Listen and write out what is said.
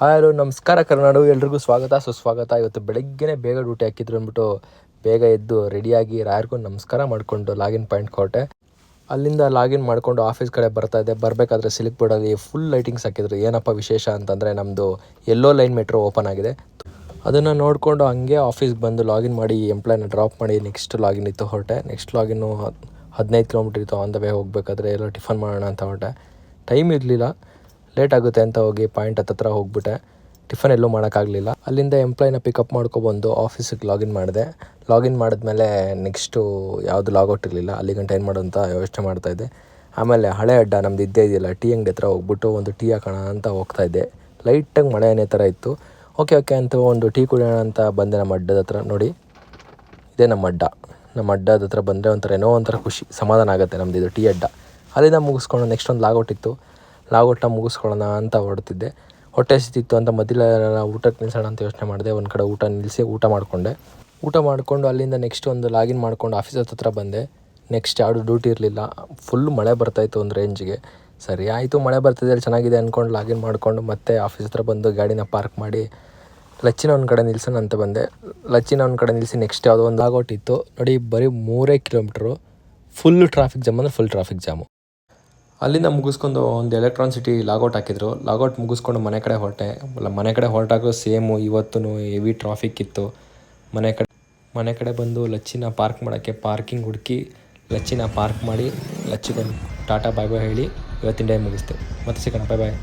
Hello ನಮಸ್ಕಾರ ಕರ್ನಾಡು, ಎಲ್ರಿಗೂ ಸ್ವಾಗತ ಸುಸ್ವಾಗತ. ಇವತ್ತು ಬೆಳಗ್ಗೆನೇ ಬೇಗ ಡ್ಯೂಟಿ ಹಾಕಿದ್ರು ಅಂದ್ಬಿಟ್ಟು ಬೇಗ ಎದ್ದು ರೆಡಿಯಾಗಿ ರಾಯರ್ಗೂ ನಮಸ್ಕಾರ ಮಾಡಿಕೊಂಡು ಲಾಗಿನ್ ಪಾಯಿಂಟ್ ಕೊಟ್ಟೆ. ಅಲ್ಲಿಂದ ಲಾಗಿನ್ ಮಾಡಿಕೊಂಡು ಆಫೀಸ್ ಕಡೆ ಬರ್ತಾಯಿದ್ದೆ. ಬರಬೇಕಾದ್ರೆ ಸಿಲ್ಕ್ ಬೋರ್ಡಲ್ಲಿ ಫುಲ್ ಲೈಟಿಂಗ್ಸ್ ಹಾಕಿದ್ರು. ಏನಪ್ಪ ವಿಶೇಷ ಅಂತಂದರೆ ನಮ್ಮದು ಎಲ್ಲೋ ಲೈನ್ ಮೆಟ್ರೋ ಓಪನ್ ಆಗಿದೆ. ಅದನ್ನು ನೋಡಿಕೊಂಡು ಹಂಗೆ ಆಫೀಸ್ಗೆ ಬಂದು ಲಾಗಿನ್ ಮಾಡಿ ಎಂಪ್ಲಾಯ್ನ ಡ್ರಾಪ್ ಮಾಡಿ ನೆಕ್ಸ್ಟ್ ಲಾಗಿನ್ ಇತ್ತು ಹೊರಟೆ. ನೆಕ್ಸ್ಟ್ ಲಾಗಿನ್ನು 15 ಕಿಲೋಮೀಟ್ರ್ ಇತ್ತು. ಆನ್ ದ ವೇ ಹೋಗಬೇಕಾದ್ರೆ ಎಲ್ಲ ಟಿಫನ್ ಮಾಡೋಣ ಅಂತ ಹೊರಟೆ. ಟೈಮ್ ಇರಲಿಲ್ಲ, ಲೇಟ್ ಆಗುತ್ತೆ ಅಂತ ಹೋಗಿ ಪಾಯಿಂಟ್ ಹತ್ರ ಹೋಗ್ಬಿಟ್ಟೆ. ಟಿಫನ್ ಎಲ್ಲೂ ಮಾಡೋಕ್ಕಾಗಲಿಲ್ಲ. ಅಲ್ಲಿಂದ ಎಂಪ್ಲಾಯ್ನ ಪಿಕಪ್ ಮಾಡ್ಕೊಬಂದು ಆಫೀಸಿಗೆ ಲಾಗಿನ್ ಮಾಡಿದೆ. ಲಾಗಿನ್ ಮಾಡಿದ್ಮೇಲೆ ನೆಕ್ಸ್ಟು ಯಾವುದು ಲಾಗೌಟ್ ಇರಲಿಲ್ಲ. ಅಲ್ಲಿ ಗಂಟೆ ಏನು ಮಾಡೋದು ಅಂತ ಯೋಚನೆ ಮಾಡ್ತಾಯಿದ್ದೆ. ಆಮೇಲೆ ಹಳೆ ಅಡ್ಡ ನಮ್ದು ಇದ್ದೇ ಇದೆಯಲ್ಲ, ಟೀ ಅಂಗಡಿ ಹತ್ರ ಹೋಗ್ಬಿಟ್ಟು ಒಂದು ಟೀ ಹಾಕೋಣ ಅಂತ ಹೋಗ್ತಾಯಿದ್ದೆ. ಲೈಟಾಗಿ ಮಳೆ ಏನೇ ಥರ ಇತ್ತು. ಓಕೆ ಅಂತ ಒಂದು ಟೀ ಕುಡಿಯೋಣ ಅಂತ ಬಂದೆ. ನಮ್ಮ ಅಡ್ಡದ ಹತ್ರ ನೋಡಿ, ಇದೇ ನಮ್ಮ ಅಡ್ಡ. ನಮ್ಮ ಅಡ್ಡದ ಹತ್ರ ಬಂದರೆ ಏನೋ ಒಂಥರ ಖುಷಿ, ಸಮಾಧಾನ ಆಗುತ್ತೆ. ನಮ್ಮದು ಇದು ಟೀ ಅಡ್ಡ. ಅಲ್ಲಿಂದ ಮುಗಿಸ್ಕೊಂಡು ನೆಕ್ಸ್ಟ್ ಒಂದು ಲಾಗೌಟ್ ಇತ್ತು. ಲಾಗೌಟ್ನ ಮುಗಿಸ್ಕೊಳ್ಳೋಣ ಅಂತ ಹೊರಡ್ತಿದ್ದೆ. ಹೊಟ್ಟೆ ಹಸಿತಿತ್ತು ಅಂತ ಮೊದಲೆಲ್ಲ ಊಟಕ್ಕೆ ನಿಲ್ಲಿಸೋಣ ಅಂತ ಯೋಚನೆ ಮಾಡಿದೆ. ಒಂದು ಕಡೆ ನಿಲ್ಲಿಸಿ ಊಟ ಮಾಡಿಕೊಂಡು ಅಲ್ಲಿಂದ ನೆಕ್ಸ್ಟ್ ಒಂದು ಲಾಗಿನ್ ಮಾಡ್ಕೊಂಡು ಆಫೀಸ್ ಹತ್ರ ಬಂದೆ. ನೆಕ್ಸ್ಟ್ ಯಾವುದು ಡ್ಯೂಟಿ ಇರಲಿಲ್ಲ. ಫುಲ್ ಮಳೆ ಬರ್ತಾಯಿತ್ತು ಒಂದು ರೇಂಜಿಗೆ. ಸರಿ ಆಯಿತು, ಮಳೆ ಬರ್ತಿದೆ, ಚೆನ್ನಾಗಿದೆ ಅಂದ್ಕೊಂಡು ಲಾಗಿನ್ ಮಾಡಿಕೊಂಡು ಮತ್ತೆ ಆಫೀಸ್ ಹತ್ರ ಬಂದು ಗಾಡಿನ ಪಾರ್ಕ್ ಮಾಡಿ ಲಚ್ಚಿನ ಒಂದು ಕಡೆ ನಿಲ್ಸೋಣ ಅಂತ ಬಂದೆ. ಲಚ್ಚಿನ ಒಂದು ಕಡೆ ನಿಲ್ಲಿಸಿ ನೆಕ್ಸ್ಟ್ ಯಾವುದೋ ಒಂದು ಲಾಗೌಟ್ ಇತ್ತು ನೋಡಿ. ಬರೀ 3 ಕಿಲೋಮೀಟ್ರು ಫುಲ್ ಟ್ರಾಫಿಕ್ ಜಾಮ್, ಅಂದರೆ ಫುಲ್ ಟ್ರಾಫಿಕ್ ಜಾಮು. ಅಲ್ಲಿಂದ ಮುಗಿಸ್ಕೊಂಡು ಒಂದು ಎಲೆಕ್ಟ್ರಾನ್ ಸಿಟಿ ಲಾಗೌಟ್ ಹಾಕಿದ್ರು. ಲಾಗೌಟ್ ಮುಗಿಸ್ಕೊಂಡು ಮನೆ ಕಡೆ ಹೊರಟಾಗೂ ಸೇಮು ಇವತ್ತು ಹೆವಿ ಟ್ರಾಫಿಕ್ ಇತ್ತು. ಮನೆ ಕಡೆ ಬಂದು ಲಚ್ಚಿನ ಪಾರ್ಕ್ ಮಾಡೋಕ್ಕೆ ಪಾರ್ಕಿಂಗ್ ಹುಡುಕಿ ಲಚ್ಚಿನ ಪಾರ್ಕ್ ಮಾಡಿ ಲಚ್ಚಿಗೊಂದು ಟಾಟಾ ಬಾಯ್ ಬಾಯ್ ಹೇಳಿ ಇವತ್ತಿನ ಡೇ ಮುಗಿಸ್ತೆ. ಮತ್ತೆ ಸಿಗೋಣ, ಬಾಯ್ ಬಾಯ್.